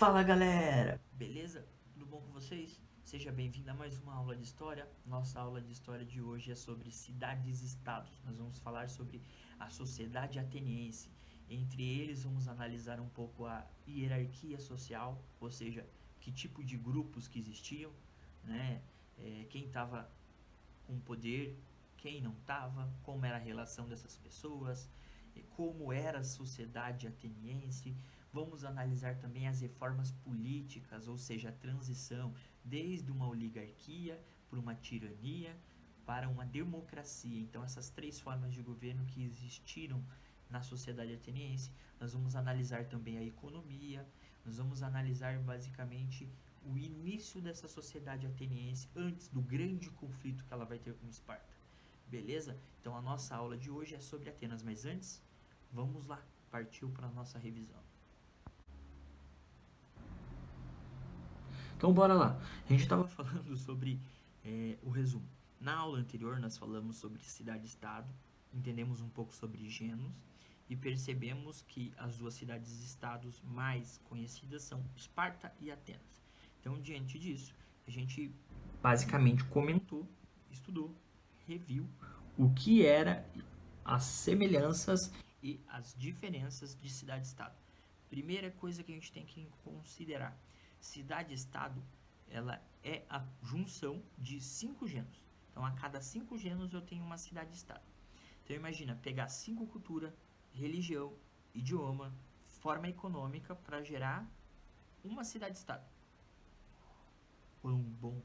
Fala galera, beleza? Tudo bom com vocês? Seja bem-vindo a mais uma aula de história. Nossa aula de história de hoje é sobre cidades-estados. Nós vamos falar sobre a sociedade ateniense. Entre eles, vamos analisar um pouco a hierarquia social, ou seja, que tipo de grupos que existiam, né? Quem estava com poder, quem não estava, como era a relação dessas pessoas, como era a sociedade ateniense. Vamos analisar também as reformas políticas, ou seja, a transição desde uma oligarquia para uma tirania para uma democracia. Então, essas três formas de governo que existiram na sociedade ateniense. Nós vamos analisar também a economia, nós vamos analisar basicamente o início dessa sociedade ateniense antes do grande conflito que ela vai ter com Esparta. Beleza? Então a nossa aula de hoje é sobre Atenas, mas antes, vamos lá, partiu para a nossa revisão. Então bora lá. A gente estava falando sobre o resumo. Na aula anterior nós falamos sobre cidade-estado, entendemos um pouco sobre Genos e percebemos que as duas cidades-estados mais conhecidas são Esparta e Atenas. Então, diante disso, a gente basicamente comentou, estudou, reviu o que era as semelhanças e as diferenças de cidade-estado. Primeira coisa que a gente tem que considerar: cidade-estado, ela é a junção de 5 gêneros. Então, a cada 5 gêneros eu tenho uma cidade-estado. Então, imagina pegar 5 cultura, religião, idioma, forma econômica para gerar uma cidade-estado. Bom.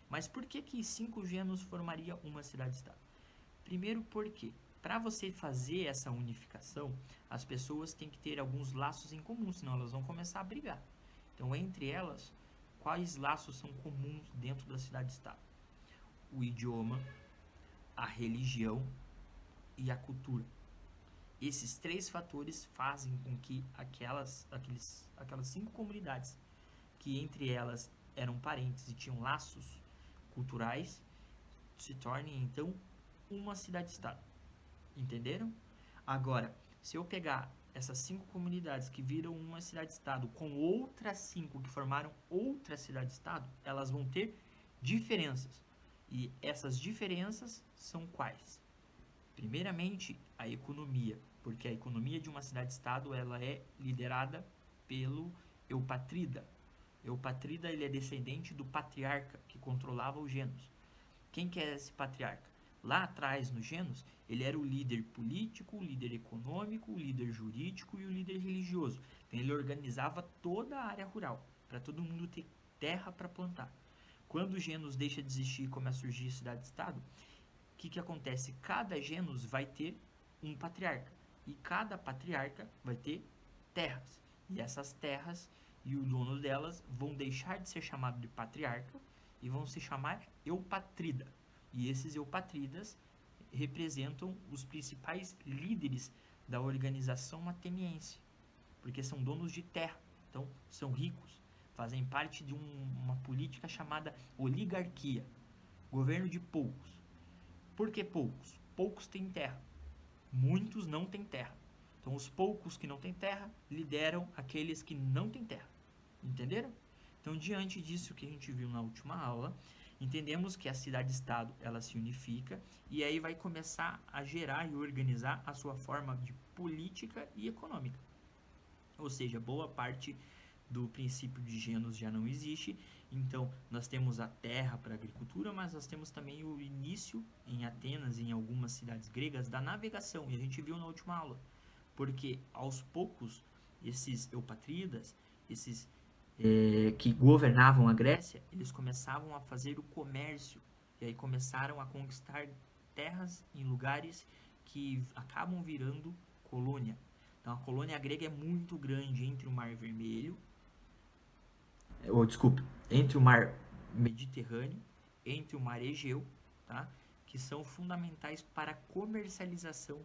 Mas por que 5 gêneros formaria uma cidade-estado? Primeiro porque, para você fazer essa unificação, as pessoas têm que ter alguns laços em comum, senão elas vão começar a brigar. Então, entre elas, quais laços são comuns dentro da cidade-estado? O idioma, a religião e a cultura. Esses três fatores fazem com que aquelas 5 comunidades, que entre elas eram parentes e tinham laços culturais, se tornem então uma cidade-estado. Entenderam? Agora, se eu pegar essas 5 comunidades que viram uma cidade-estado com outras 5 que formaram outra cidade-estado, elas vão ter diferenças. E essas diferenças são quais? Primeiramente, a economia, porque a economia de uma cidade-estado ela é liderada pelo Eupatrida. Eupatrida ele é descendente do patriarca que controlava os Genos. Quem que é esse patriarca? Lá atrás, no Genos, ele era o líder político, o líder econômico, o líder jurídico e o líder religioso. Então, ele organizava toda a área rural, para todo mundo ter terra para plantar. Quando o Genos deixa de existir e começa a surgir cidade-estado, o que acontece? Cada Genos vai ter um patriarca, e cada patriarca vai ter terras. E essas terras e o dono delas vão deixar de ser chamado de patriarca e vão se chamar eupatrida. E esses eupatridas representam os principais líderes da organização ateniense, porque são donos de terra, então são ricos, fazem parte de uma política chamada oligarquia, governo de poucos. Por que poucos? Poucos têm terra, muitos não têm terra. Então os poucos que não têm terra lideram aqueles que não têm terra. Entenderam? Então, diante disso que a gente viu na última aula, entendemos que a cidade-estado ela se unifica e aí vai começar a gerar e organizar a sua forma de política e econômica. Ou seja, boa parte do princípio de Genos já não existe. Então, nós temos a terra para a agricultura, mas nós temos também o início em Atenas e em algumas cidades gregas da navegação. E a gente viu na última aula. Porque, aos poucos, esses eupatridas, esses que governavam a Grécia, eles começavam a fazer o comércio. E aí começaram a conquistar terras em lugares que acabam virando colônia. Então a colônia grega é muito grande entre o Mar Vermelho, desculpe, entre o Mar Mediterrâneo, entre o Mar Egeu, tá? Que são fundamentais para a comercialização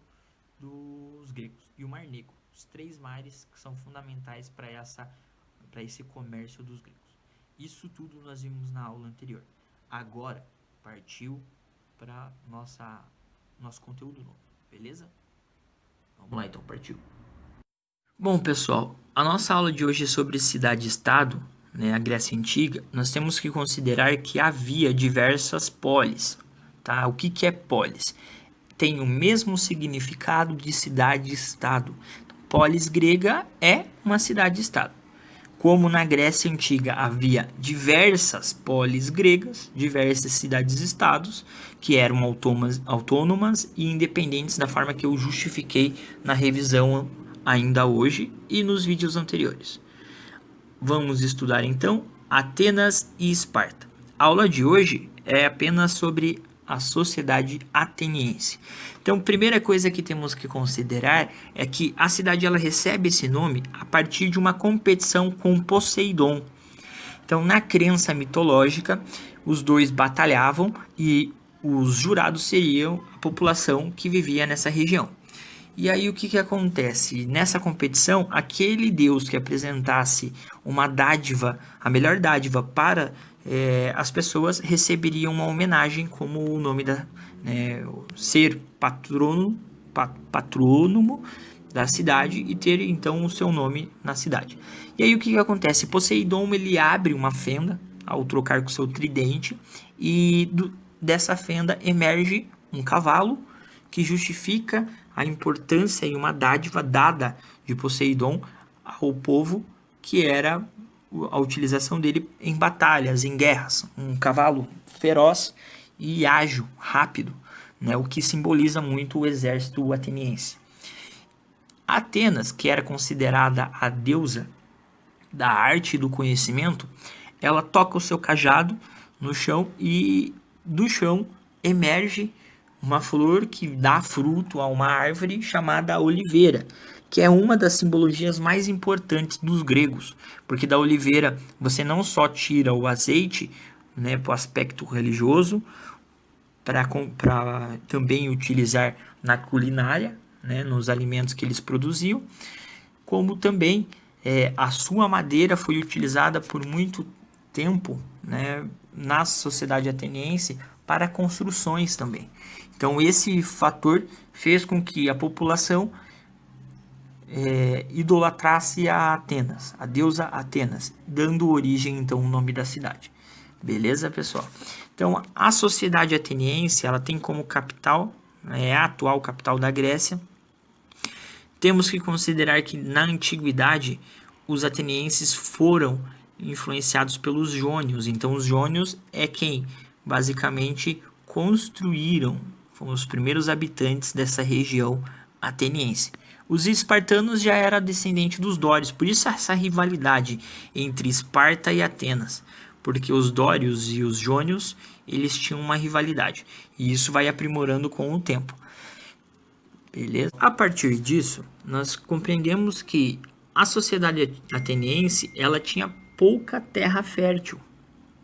dos gregos, e o Mar Negro. Os 3 mares que são fundamentais para esse comércio dos gregos. Isso tudo nós vimos na aula anterior. Agora partiu para nosso conteúdo novo, beleza? Vamos lá então, partiu. Bom, pessoal, a nossa aula de hoje é sobre cidade-estado, né, a Grécia Antiga. Nós temos que considerar que havia diversas polis, tá? O que é polis? Tem o mesmo significado de cidade-estado. Polis grega é uma cidade-estado. Como na Grécia Antiga havia diversas polis gregas, diversas cidades-estados, que eram autônomas e independentes da forma que eu justifiquei na revisão ainda hoje e nos vídeos anteriores. Vamos estudar então Atenas e Esparta. A aula de hoje é apenas sobre a sociedade ateniense. Então, primeira coisa que temos que considerar é que a cidade ela recebe esse nome a partir de uma competição com Poseidon. Então, na crença mitológica, os dois batalhavam e os jurados seriam a população que vivia nessa região. E aí o que acontece? Nessa competição, aquele deus que apresentasse uma dádiva, a melhor dádiva para as pessoas, receberia uma homenagem como o nome da ser patrônomo da cidade e ter então o seu nome na cidade. E aí o que acontece? Poseidon ele abre uma fenda ao trocar com seu tridente e dessa fenda emerge um cavalo que justifica a importância e uma dádiva dada de Poseidon ao povo, que era a utilização dele em batalhas, em guerras. Um cavalo feroz e ágil, rápido, né? O que simboliza muito o exército ateniense. Atenas, que era considerada a deusa da arte e do conhecimento, ela toca o seu cajado no chão e do chão emerge uma flor que dá fruto a uma árvore chamada oliveira, que é uma das simbologias mais importantes dos gregos, porque da oliveira você não só tira o azeite, né, para o aspecto religioso, para também utilizar na culinária, né, nos alimentos que eles produziam, como também a sua madeira foi utilizada por muito tempo, né, na sociedade ateniense para construções também. Então esse fator fez com que a população idolatrasse a Atenas, a deusa Atenas, dando origem então ao nome da cidade. Beleza, pessoal? Então a sociedade ateniense ela tem como capital, a atual capital da Grécia. Temos que considerar que na antiguidade os atenienses foram influenciados pelos jônios. Então os jônios é quem basicamente construíram, foram os primeiros habitantes dessa região ateniense. Os espartanos já eram descendentes dos dórios, por isso essa rivalidade entre Esparta e Atenas, porque os dórios e os jônios eles tinham uma rivalidade, e isso vai aprimorando com o tempo. Beleza? A partir disso, nós compreendemos que a sociedade ateniense ela tinha pouca terra fértil,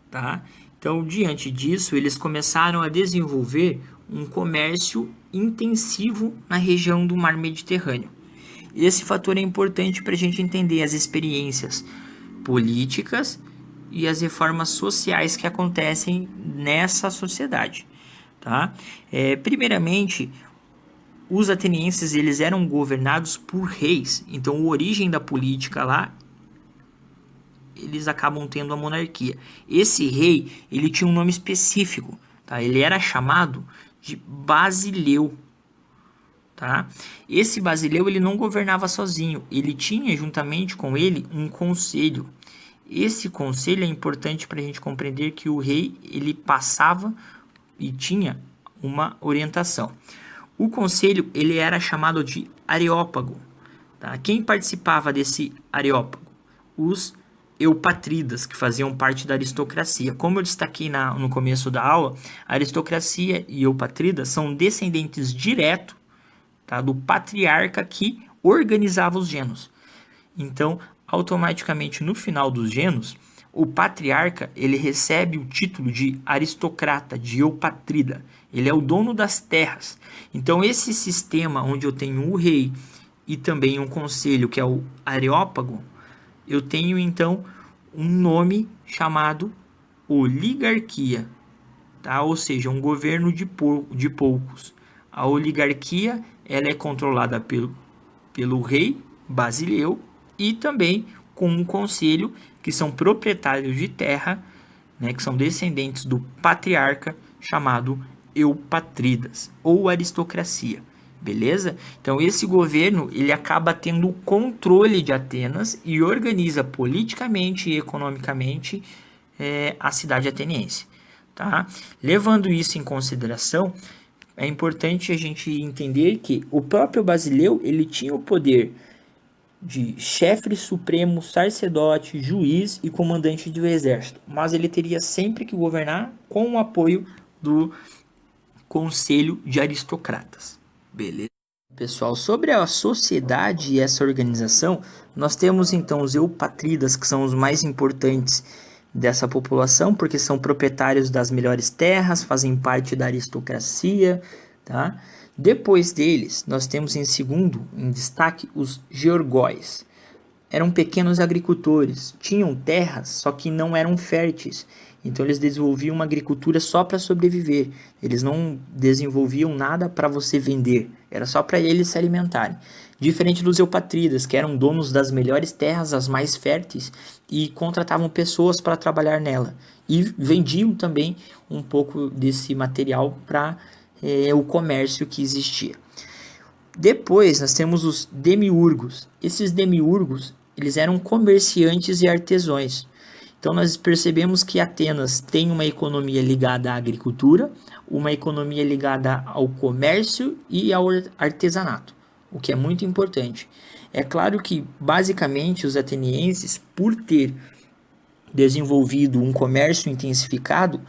tá? Então, diante disso, eles começaram a desenvolver um comércio intensivo na região do mar Mediterrâneo. Esse fator é importante para a gente entender as experiências políticas e as reformas sociais que acontecem nessa sociedade, tá? Primeiramente, os atenienses eles eram governados por reis, então a origem da política lá eles acabam tendo a monarquia. Esse rei ele tinha um nome específico, tá? Ele era chamado de Basileu, tá? Esse Basileu ele não governava sozinho, ele tinha juntamente com ele um conselho. Esse conselho é importante para a gente compreender que o rei ele passava e tinha uma orientação. O conselho ele era chamado de Areópago. Tá? Quem participava desse Areópago? Os eupatridas, que faziam parte da aristocracia. Como eu destaquei no começo da aula, a aristocracia e eupatridas são descendentes diretos, tá, do patriarca que organizava os genos. Então, automaticamente, no final dos genos, o patriarca ele recebe o título de aristocrata, de eupatrida. Ele é o dono das terras. Então, esse sistema onde eu tenho o rei e também um conselho, que é o Areópago, eu tenho, então, um nome chamado oligarquia. Tá? Ou seja, um governo de poucos. A oligarquia ela é controlada pelo rei Basileu, e também com um conselho, que são proprietários de terra, né, que são descendentes do patriarca chamado Eupatridas, ou aristocracia. Beleza? Então esse governo ele acaba tendo o controle de Atenas e organiza politicamente e economicamente a cidade ateniense. Tá? Levando isso em consideração, é importante a gente entender que o próprio Basileu ele tinha o poder de chefe supremo, sacerdote, juiz e comandante do exército, mas ele teria sempre que governar com o apoio do conselho de aristocratas. Beleza? Pessoal, sobre a sociedade e essa organização, nós temos então os eupatridas, que são os mais importantes dessa população, porque são proprietários das melhores terras, fazem parte da aristocracia, tá? Depois deles, nós temos em segundo, em destaque, os georgóis. Eram pequenos agricultores, tinham terras, só que não eram férteis. Então eles desenvolviam uma agricultura só para sobreviver. Eles não desenvolviam nada para você vender, era só para eles se alimentarem. Diferente dos eupatridas, que eram donos das melhores terras, as mais férteis, e contratavam pessoas para trabalhar nela. E vendiam também um pouco desse material para o comércio que existia. Depois nós temos os demiurgos. Esses demiurgos eles eram comerciantes e artesãos. Então nós percebemos que Atenas tem uma economia ligada à agricultura, uma economia ligada ao comércio e ao artesanato, o que é muito importante. É claro que basicamente os atenienses, por ter desenvolvido um comércio intensificado,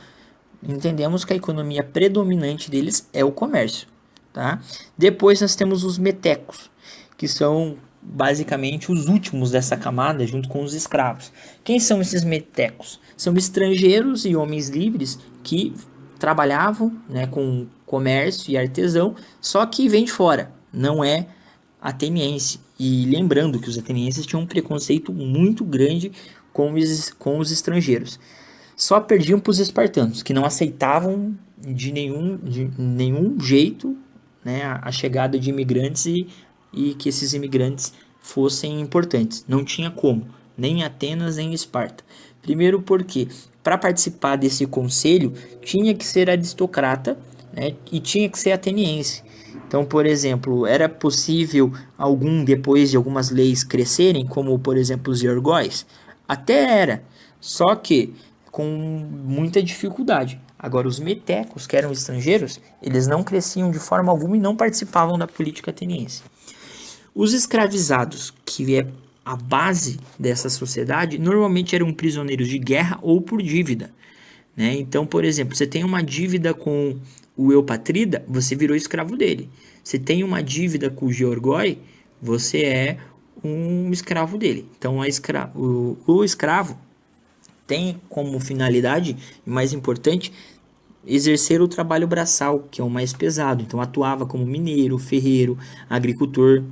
entendemos que a economia predominante deles é o comércio. Tá? Depois nós temos os metecos, que são basicamente os últimos dessa camada, junto com os escravos. Quem são esses metecos? São estrangeiros e homens livres que trabalhavam, né, com comércio e artesão, só que vem de fora, não é ateniense. E lembrando que os atenienses tinham um preconceito muito grande com os estrangeiros. Só perdiam para os espartanos, que não aceitavam de nenhum jeito, né, a chegada de imigrantes e que esses imigrantes fossem importantes. Não tinha como, nem Atenas nem Esparta. Primeiro porque, para participar desse conselho, tinha que ser aristocrata, né, e tinha que ser ateniense. Então, por exemplo, era possível depois de algumas leis crescerem, como por exemplo os georgóis? Até era, só que com muita dificuldade. Agora, os metecos, que eram estrangeiros, eles não cresciam de forma alguma e não participavam da política ateniense. Os escravizados, que é a base dessa sociedade, normalmente eram prisioneiros de guerra ou por dívida. Né? Então, por exemplo, você tem uma dívida com o eupatrida, você virou escravo dele. Você tem uma dívida com o georgoi, você é um escravo dele. Então, o escravo tem como finalidade, e mais importante, exercer o trabalho braçal, que é o mais pesado. Então atuava como mineiro, ferreiro, agricultor,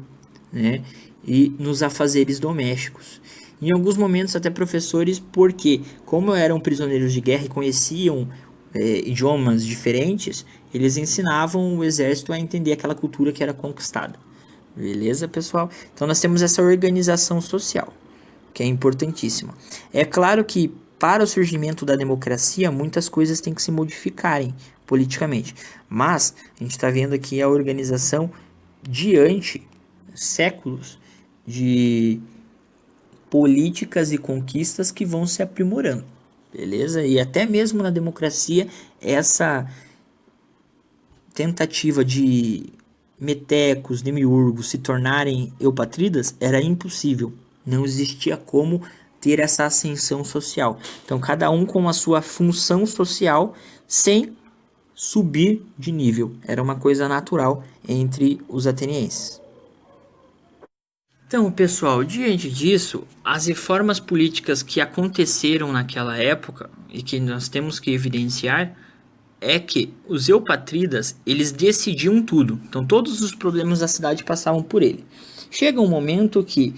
né? E nos afazeres domésticos. Em alguns momentos até professores, porque como eram prisioneiros de guerra e conheciam idiomas diferentes, eles ensinavam o exército a entender aquela cultura que era conquistada. Beleza, pessoal? Então nós temos essa organização social, que é importantíssima. É claro que para o surgimento da democracia, muitas coisas têm que se modificarem politicamente. Mas a gente está vendo aqui a organização diante séculos de políticas e conquistas que vão se aprimorando. Beleza? E até mesmo na democracia, essa tentativa de metecos, demiurgos se tornarem eupatridas era impossível. Não existia como ter essa ascensão social. Então, cada um com a sua função social sem subir de nível. Era uma coisa natural entre os atenienses. Então, pessoal, diante disso, as reformas políticas que aconteceram naquela época e que nós temos que evidenciar é que os eupatridas, eles decidiam tudo. Então, todos os problemas da cidade passavam por ele. Chega um momento que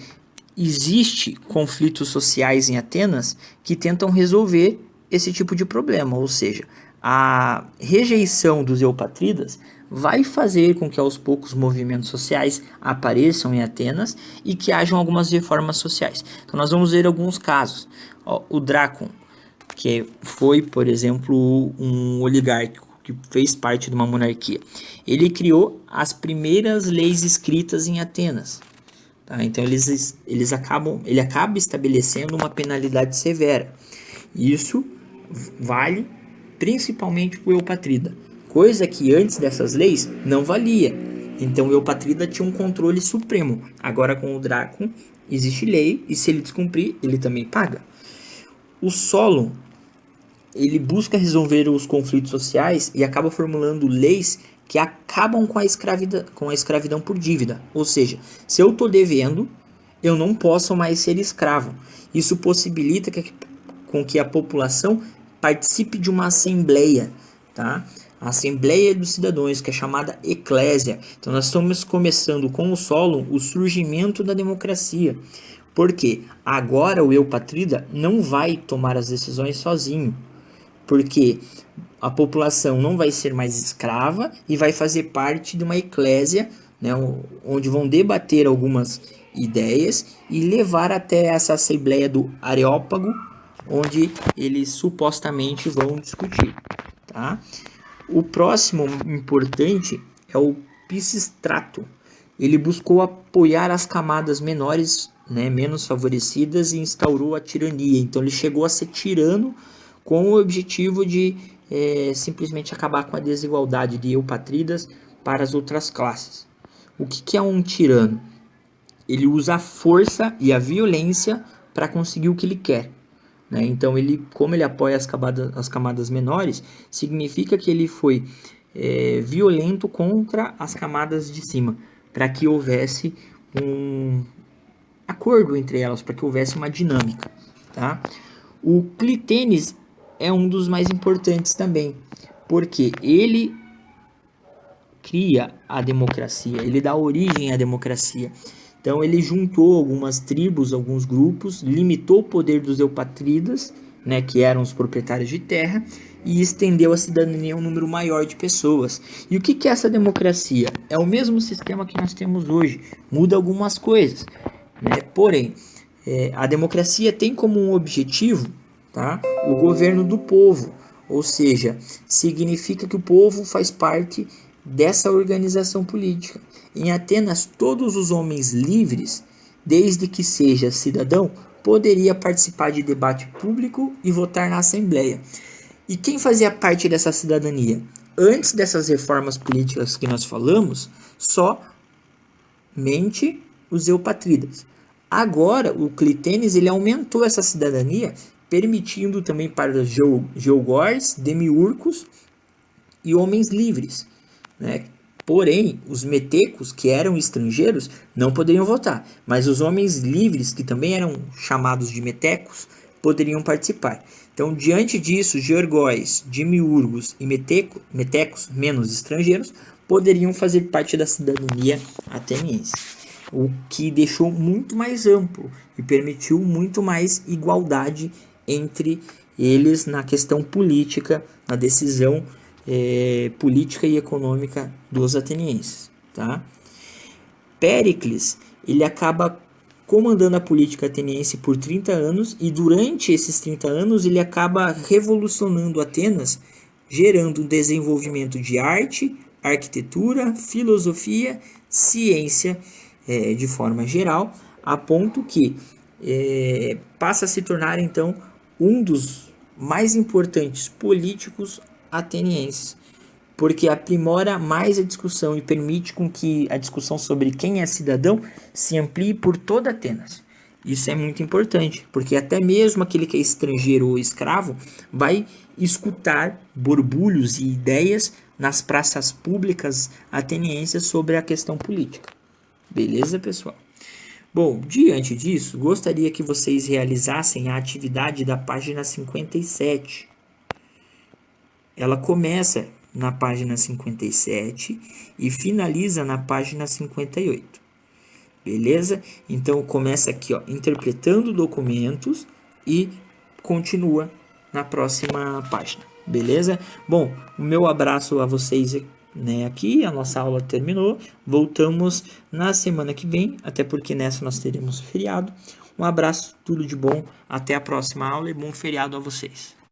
existe conflitos sociais em Atenas que tentam resolver esse tipo de problema, ou seja, a rejeição dos eupatridas vai fazer com que aos poucos movimentos sociais apareçam em Atenas e que hajam algumas reformas sociais. Então nós vamos ver alguns casos. O Drácon, que foi, por exemplo, um oligarca que fez parte de uma monarquia. Ele criou as primeiras leis escritas em Atenas. Tá? Então ele acaba estabelecendo uma penalidade severa. Isso vale principalmente para o Eupatrida, coisa que antes dessas leis não valia. Então o Eupatrida tinha um controle supremo. Agora com o Drácon existe lei e se ele descumprir, ele também paga. O Solon, ele busca resolver os conflitos sociais e acaba formulando leis que acabam com a escravidão por dívida. Ou seja, se eu estou devendo, eu não posso mais ser escravo. Isso possibilita com que a população participe de uma assembleia, tá? A Assembleia dos Cidadãos, que é chamada Eclésia. Então nós estamos começando com o Solon o surgimento da democracia. Porque agora o Eupatrida não vai tomar as decisões sozinho. Porque a população não vai ser mais escrava e vai fazer parte de uma eclésia, né, onde vão debater algumas ideias e levar até essa assembleia do Areópago, onde eles supostamente vão discutir. Tá? O próximo importante é o Pisistrato. Ele buscou apoiar as camadas menores, né, menos favorecidas, e instaurou a tirania. Então ele chegou a ser tirano com o objetivo de simplesmente acabar com a desigualdade de Eupatridas para as outras classes. O que é um tirano? Ele usa a força e a violência para conseguir o que ele quer. Né? Então, como ele apoia as camadas menores, significa que ele foi violento contra as camadas de cima, para que houvesse um acordo entre elas, para que houvesse uma dinâmica. Tá? O Clitênis é um dos mais importantes também, porque ele cria a democracia, ele dá origem à democracia. Então ele juntou algumas tribos, alguns grupos, limitou o poder dos eupatridas, né, que eram os proprietários de terra, e estendeu a cidadania a um número maior de pessoas. E o que é essa democracia? É o mesmo sistema que nós temos hoje, muda algumas coisas, né? Porém, a democracia tem como um objetivo, tá, o governo do povo, ou seja, significa que o povo faz parte dessa organização política. Em Atenas, todos os homens livres, desde que seja cidadão, poderia participar de debate público e votar na Assembleia. E quem fazia parte dessa cidadania? Antes dessas reformas políticas que nós falamos, somente os eupatridas. Agora, o Clitênis ele aumentou essa cidadania, permitindo também para os geogores, demiurgos e homens livres, né? Porém, os metecos, que eram estrangeiros, não poderiam votar, mas os homens livres, que também eram chamados de metecos, poderiam participar. Então, diante disso, georgóis, demiurgos e metecos, menos estrangeiros, poderiam fazer parte da cidadania ateniense, o que deixou muito mais amplo e permitiu muito mais igualdade entre eles na questão política, na decisão política e econômica dos atenienses. Tá? Péricles ele acaba comandando a política ateniense por 30 anos e durante esses 30 anos ele acaba revolucionando Atenas, gerando um desenvolvimento de arte, arquitetura, filosofia, ciência de forma geral, a ponto que passa a se tornar então um dos mais importantes políticos atenienses, porque aprimora mais a discussão e permite com que a discussão sobre quem é cidadão se amplie por toda Atenas. Isso é muito importante, porque até mesmo aquele que é estrangeiro ou escravo vai escutar borbulhos e ideias nas praças públicas atenienses sobre a questão política. Beleza, pessoal? Bom, diante disso, gostaria que vocês realizassem a atividade da página 57. Ela começa na página 57 e finaliza na página 58. Beleza? Então começa aqui, ó, interpretando documentos e continua na próxima página. Beleza? Bom, o meu abraço a vocês né, aqui. A nossa aula terminou. Voltamos na semana que vem, até porque nessa nós teremos feriado. Um abraço, tudo de bom. Até a próxima aula e bom feriado a vocês.